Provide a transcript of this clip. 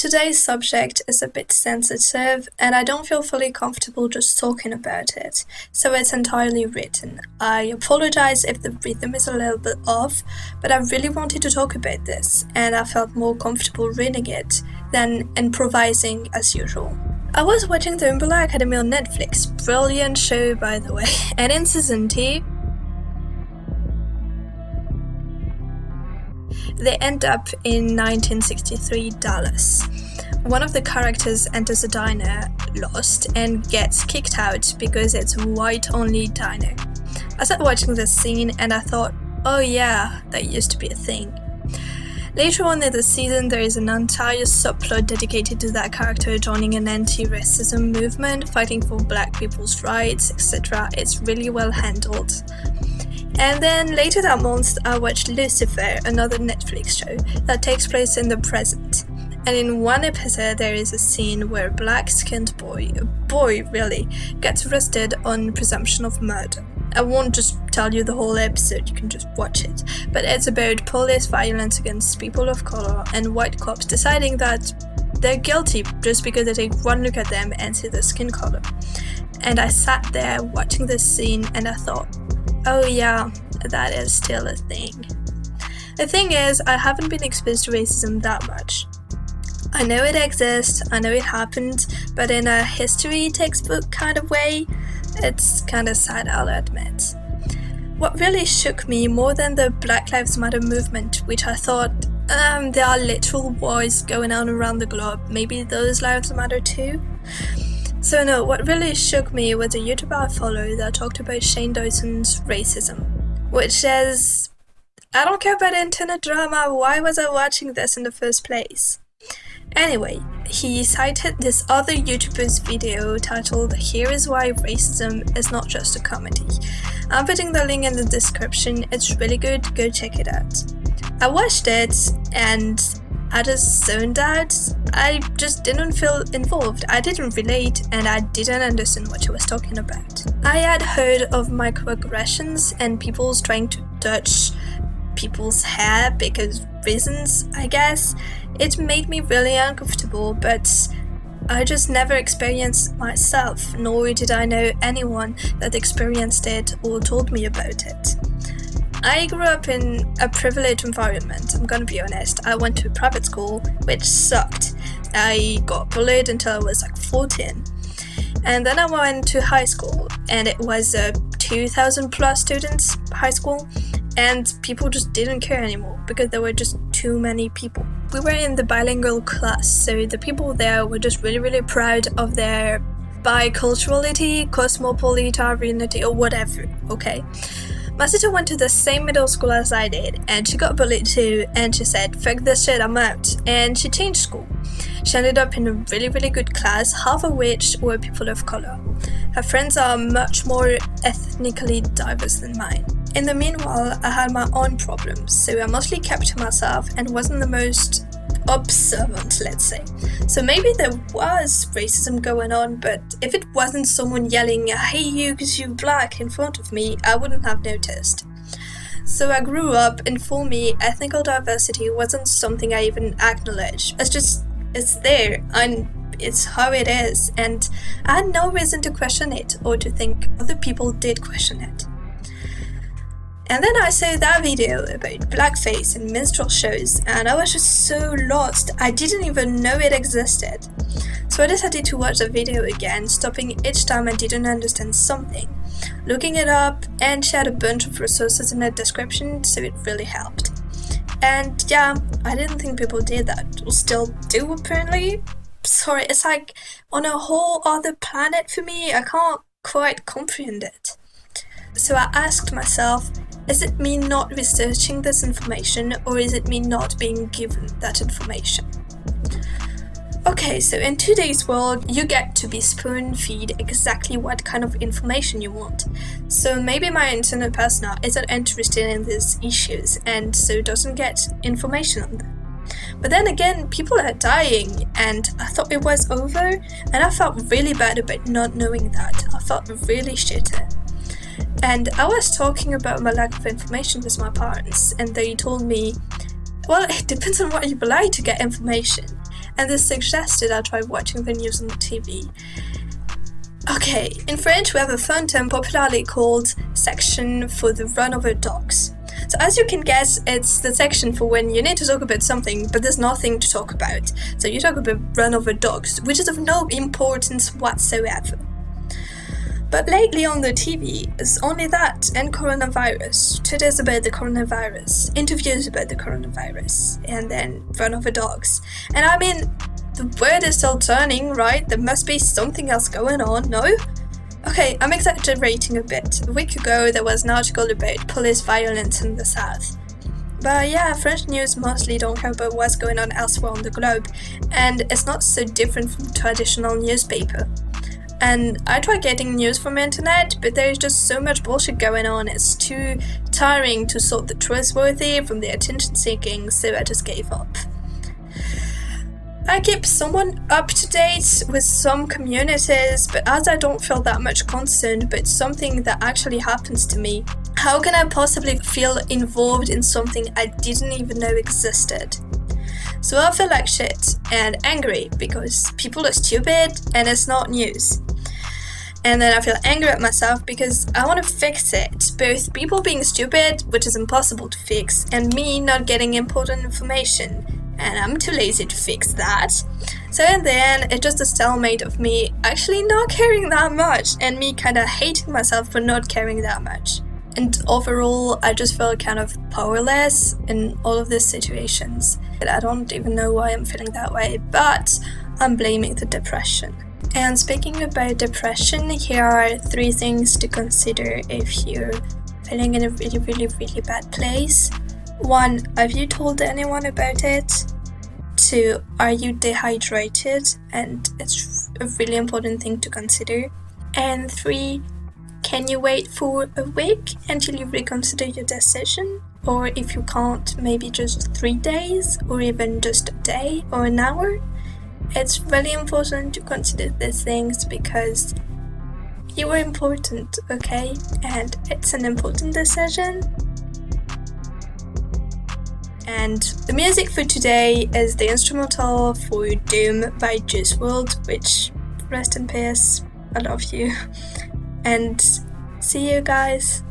Today's subject is a bit sensitive, and I don't feel fully comfortable just talking about it, so it's entirely written. I apologize if the rhythm is a little bit off, but I really wanted to talk about this, and I felt more comfortable reading it than improvising as usual. I was watching The Umbrella Academy on Netflix, brilliant show by the way, and in season 2, they end up in 1963 Dallas. One of the characters enters a diner lost and gets kicked out because it's a white-only diner. I started watching this scene and I thought, oh yeah, that used to be a thing. Later on in the season, there is an entire subplot dedicated to that character joining an anti-racism movement, fighting for black people's rights, etc. It's really well handled. And then later that month, I watched Lucifer, another Netflix show that takes place in the present. And in one episode, there is a scene where a black-skinned boy, a boy really, gets arrested on presumption of murder. I won't just tell you the whole episode, you can just watch it. But it's about police violence against people of color and white cops deciding that they're guilty just because they take one look at them and see their skin color. And I sat there watching this scene and I thought, oh yeah, that is still a thing. The thing is, I haven't been exposed to racism that much. I know it exists, I know it happened, but in a history textbook kind of way, it's kinda sad, I'll admit. What really shook me more than the Black Lives Matter movement, which I thought, there are literal wars going on around the globe, maybe those lives matter too? So no, what really shook me was a YouTuber I follow that talked about Shane Dawson's racism, which is, I don't care about internet drama, why was I watching this in the first place? Anyway, he cited this other YouTuber's video titled Here is Why Racism is Not Just a Comedy. I'm putting the link in the description, it's really good, go check it out. I watched it and I just zoned out. I just didn't feel involved. I didn't relate and I didn't understand what she was talking about. I had heard of microaggressions and people's trying to touch people's hair because reasons, I guess. It made me really uncomfortable, but I just never experienced myself, nor did I know anyone that experienced it or told me about it. I grew up in a privileged environment, I'm gonna be honest. I went to a private school, which sucked. I got bullied until I was like 14. And then I went to high school, and it was a 2,000 plus students high school, and people just didn't care anymore because there were just too many people. We were in the bilingual class, so the people there were just really proud of their biculturality, cosmopolitanity, or whatever, okay? My sister went to the same middle school as I did, and she got bullied too, and she said, fuck this shit, I'm out, and she changed school. She ended up in a really good class, half of which were people of color. Her friends are much more ethnically diverse than mine. In the meanwhile, I had my own problems, so I mostly kept to myself and wasn't the most observant, let's say. So maybe there was racism going on, but if it wasn't someone yelling, I hate you because you're black in front of me, I wouldn't have noticed. So I grew up, and for me, ethnical diversity wasn't something I even acknowledged. It's there, and it's how it is, and I had no reason to question it or to think other people did question it. And then I saw that video about blackface and minstrel shows, and I was just so lost, I didn't even know it existed. So I decided to watch the video again, stopping each time I didn't understand something, looking it up, and she had a bunch of resources in the description, so it really helped. And yeah, I didn't think people did that, or still do apparently. Sorry, it's like on a whole other planet for me, I can't quite comprehend it. So I asked myself, is it me not researching this information, or is it me not being given that information? Okay, so in today's world, you get to be spoon-fed exactly what kind of information you want. So maybe my internet persona isn't interested in these issues and so doesn't get information on them. But then again, people are dying and I thought it was over, and I felt really bad about not knowing that. I felt really shitty. And I was talking about my lack of information with my parents, and they told me, well, it depends on what you like to get information. and this suggested I try watching the news on the TV. Okay, in French we have a fun term popularly called section for the run over dogs. So as you can guess, it's the section for when you need to talk about something, but there's nothing to talk about. So you talk about run over dogs, which is of no importance whatsoever. But lately on the TV, it's only that and coronavirus. Today's about the coronavirus, interviews about the coronavirus, and then run over dogs. And I mean, the world is still turning, right? There must be something else going on, no? Okay, I'm exaggerating a bit. A week ago, there was an article about police violence in the south. But yeah, French news mostly don't care about what's going on elsewhere on the globe, and it's not so different from traditional newspaper. And I try getting news from the internet, but there's just so much bullshit going on, it's too tiring to sort the trustworthy from the attention-seeking, so I just gave up. I keep somewhat up to date with some communities, but as I don't feel that much concerned about something that actually happens to me, how can I possibly feel involved in something I didn't even know existed? So I feel like shit and angry because people are stupid and it's not news. And then I feel angry at myself because I want to fix it, both people being stupid, which is impossible to fix, and me not getting important information. And I'm too lazy to fix that. So in the end, it's just a stalemate of me actually not caring that much and me kind of hating myself for not caring that much. And overall, I just feel kind of powerless in all of these situations. I don't even know why I'm feeling that way, but I'm blaming the depression. And speaking about depression, here are 3 things to consider if you're feeling in a really, really, really bad place. 1. Have you told anyone about it? 2. Are you dehydrated? And it's a really important thing to consider. And 3. Can you wait for a week until you reconsider your decision? Or if you can't, maybe just 3 days, or even just a day or an hour? It's really important to consider these things because you are important, okay? And it's an important decision. And the music for today is the instrumental for Doom by Juice WRLD, which, rest in peace, I love you. And see you guys.